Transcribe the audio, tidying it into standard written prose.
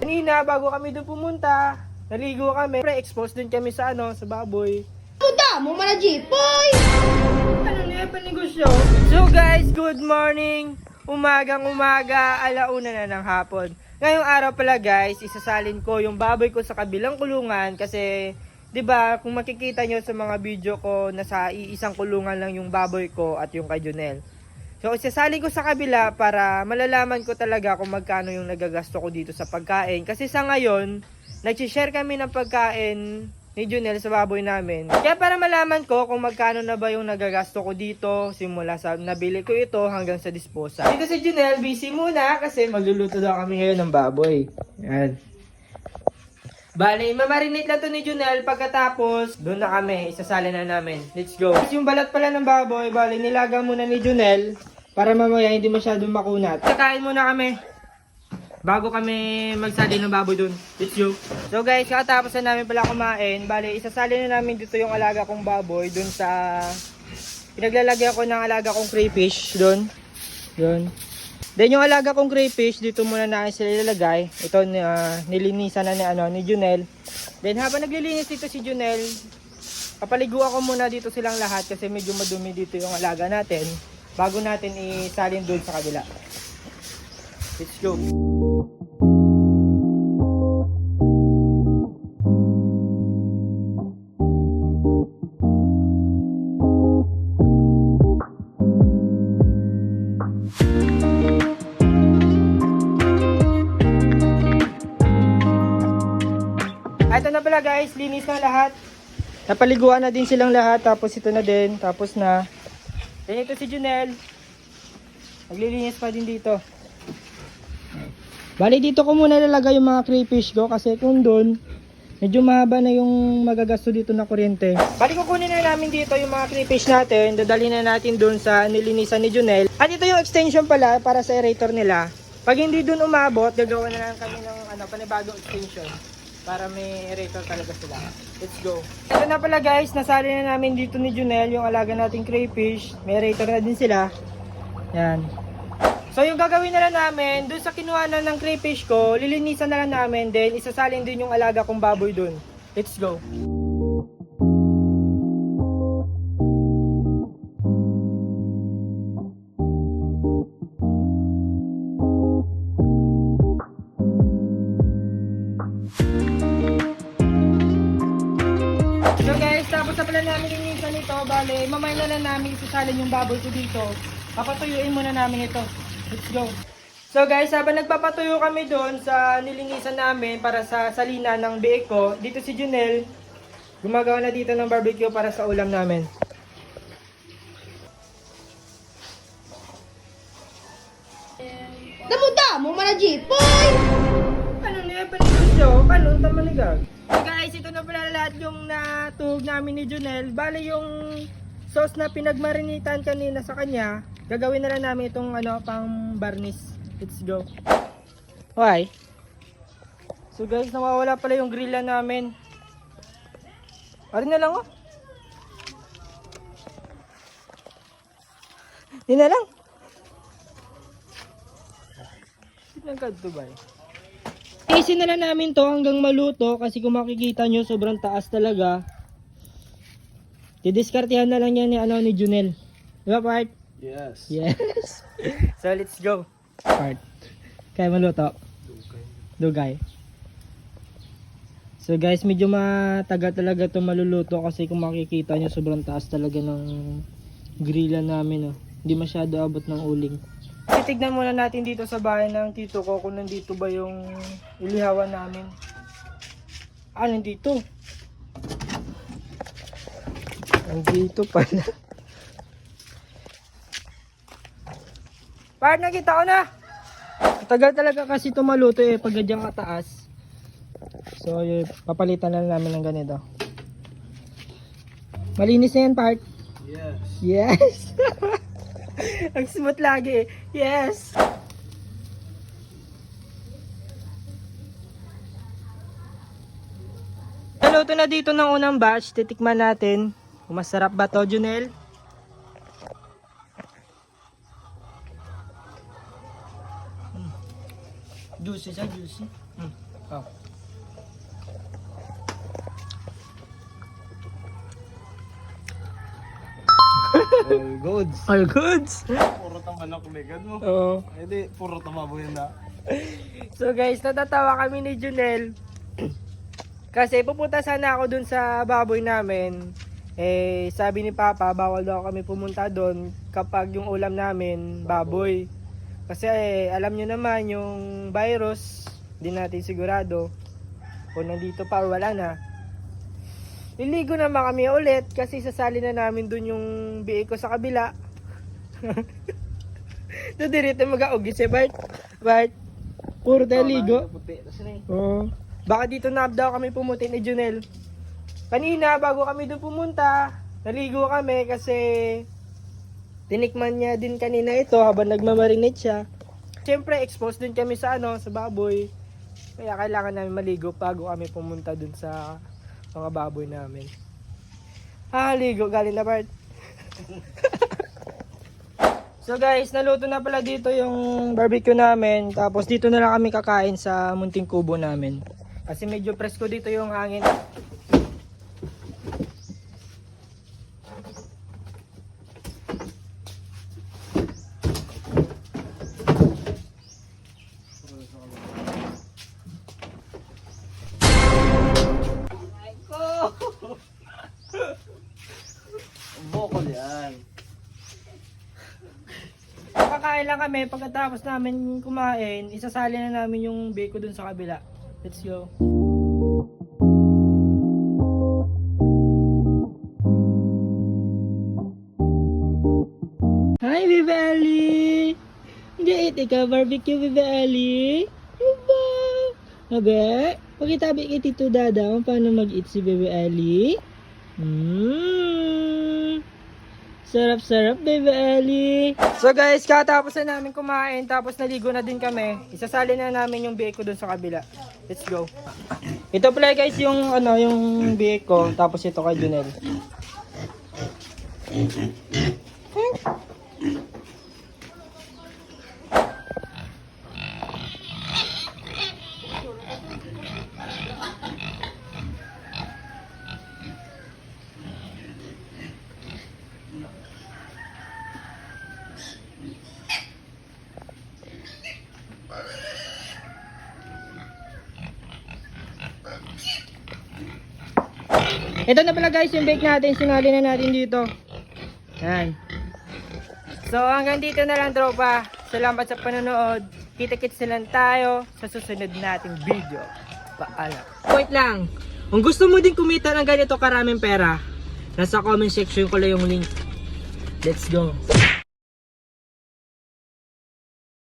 Kanina, bago kami doon pumunta, naligo kami. Pre-expose din kami sa sa baboy. Puta mo mana jipoy! Ano na yung panegosyo? So guys, good morning! Umagang umaga, alauna na ng hapon. Ngayong araw pala guys, isasalin ko yung baboy ko sa kabilang kulungan kasi 'di ba kung makikita nyo sa mga video ko, nasa iisang kulungan lang yung baboy ko at yung kay Junel. So isasalin ko sa kabila para malalaman ko talaga kung magkano yung nagagasto ko dito sa pagkain. Kasi sa ngayon, nag-share kami ng pagkain ni Junel sa baboy namin. Kaya para malaman ko kung magkano na ba yung nagagasto ko dito simula sa nabili ko ito hanggang sa disposal. Dito si Junel, busy muna kasi magluluto daw kami ngayon ng baboy. Yan. Bale, mamarinate lang to ni Junel. Pagkatapos, doon na kami. Isasali na namin. Let's go. Yung balat pala ng baboy, bale, nilaga muna ni Junel para mamaya hindi masyadong makunat. Kakain muna kami bago kami magsali ng baboy doon. Let's go. So guys, kakatapos na namin pala kumain. Bale, isasali na namin dito yung alaga kong baboy doon sa pinaglalagyan ko ng alaga kong crayfish doon. Doon. Then yung alaga kong crayfish, dito muna natin sila ilalagay. Ito nilinisan na ni Junel. Then habang naglilinis dito si Junel, papaliguan ko muna dito silang lahat kasi medyo madumi dito yung alaga natin bago natin isalin doon sa kabila. Let's go. Ito na pala guys, linis na lahat. Napaliguan na din silang lahat, tapos ito na din, tapos na. Then ito si Junel. Naglilinis pa din dito. Bali dito ko muna ilalagay yung mga crayfish ko kasi kung doon, medyo mahaba na yung magagasto dito na kuryente. Bali kukunin na namin dito yung mga crayfish natin, dadalhin na natin doon sa nilinisan ni Junel. At ito yung extension pala para sa aerator nila. Pag hindi doon umabot, gagawa na lang kami ng panibagong extension para may aerator talaga sila. Let's go. Ito na pala guys, nasali na namin dito ni Junel yung alaga nating crayfish. May aerator na din sila. Yan. So yung gagawin na lang namin, dun sa kinuha na ng crayfish ko, lilinisan na lang namin, then isasalin din yung alaga kong baboy dun. Let's go. So guys, tapos na pala namin linisan ito, bale, mamaya na lang namin isasalin yung baboy ko dito. Papatuyuin muna namin ito. Let's go. So guys, habang nagpapatuyo kami doon sa nilinisan namin para sa salina ng biik ko, dito si Junel, gumagawa na dito ng barbecue para sa ulam namin. Namuta mo mana jipoy! Ano na yung panegosyo? Paano tamanigang? So guys, ito na pala lahat yung natuhog namin ni Junel. Bale yung sauce na pinagmarinitan kanina sa kanya, gagawin na lang namin itong pang barnis. Let's go. Why? So guys, nawawala pala yung grilla namin. Arin na lang oh. Yun na lang. Tignan ka ito ba? Isin na lang namin to hanggang maluto kasi kung makikita nyo sobrang taas talaga. Didiskartehan na lang yan ni Junel. Diba part? Yes. Yes. So let's go. Part. Kaya maluto. Dugay. So guys, medyo matagal talaga itong maluluto kasi kung makikita nyo sobrang taas talaga ng grilla namin. Oh. Hindi masyado abot ng uling. Titignan muna natin dito sa bahay ng tito ko kung nandito ba yung ilihawan namin. Ah, nandito. Nandito pala. Part, nakita ko na. Tagal talaga kasi ito maluto pag ganyan kataas. So, papalitan na namin ng ganito. Malinis na yan, part. Yes. Yes. Ang smooth lagi. Yes. Naluto na dito ng unang batch. Titikman natin. Kung masarap ba to, Junel? Juicy siya, juicy. Oh. All goods. All goods. Puro ta manok ligad mo. Oo. Hindi, puro ta baboy na. So guys, natatawa kami ni Junel. Kasi pupunta sana ako dun sa baboy namin. Eh, sabi ni Papa, bawal daw kami pumunta dun kapag yung ulam namin, baboy. Kasi alam nyo naman, yung virus, di natin sigurado. Kung nandito pa or wala na. Liligo naman kami ulit kasi sasali na namin dun yung biik ko sa kabila. Doon dirito mag-augi si Bart. Bart, puro tayo ligo. Puti. Tapos na eh. Oo. Baka dito na daw kami pumuti ni Junel. Kanina, bago kami doon pumunta, naligo kami kasi tinikman niya din kanina ito habang nagmamarinate siya. Siyempre, exposed din kami sa sa baboy. Kaya kailangan namin maligo bago kami pumunta dun sa mga baboy namin. Ligo. Galing na, Bart. So guys, naluto na pala dito yung barbecue namin. Tapos dito na lang kami kakain sa munting kubo namin. Kasi medyo presko dito yung hangin. Bokol yan. Kakain lang kami. Pagkatapos namin kumain, isasali na namin yung bacon dun sa kabila. Let's go. Hi, Bebe Ali! Gait ikaw, barbecue, Bebe Ali? Diba? Abe, pakitabi kay Tito Dada kung paano mag-eat si Bebe Ali. Sarap-sarap, Bebe Ali. So guys, katapos na namin kumain, tapos naligo na din kami. Isasali na namin yung bacon doon sa kabila. Let's go. Ito pala guys yung yung bacon, tapos ito kay Junel. Ito na pala guys yung bake natin, sinali na natin dito. Yan. So hanggang dito na lang tropa. Salamat sa panonood. Kita-kits na lang tayo sa susunod nating video. Paalam. Wait lang. Kung gusto mo din kumita ng ganito karaming pera, nasa comment section ko lang yung link. Let's go.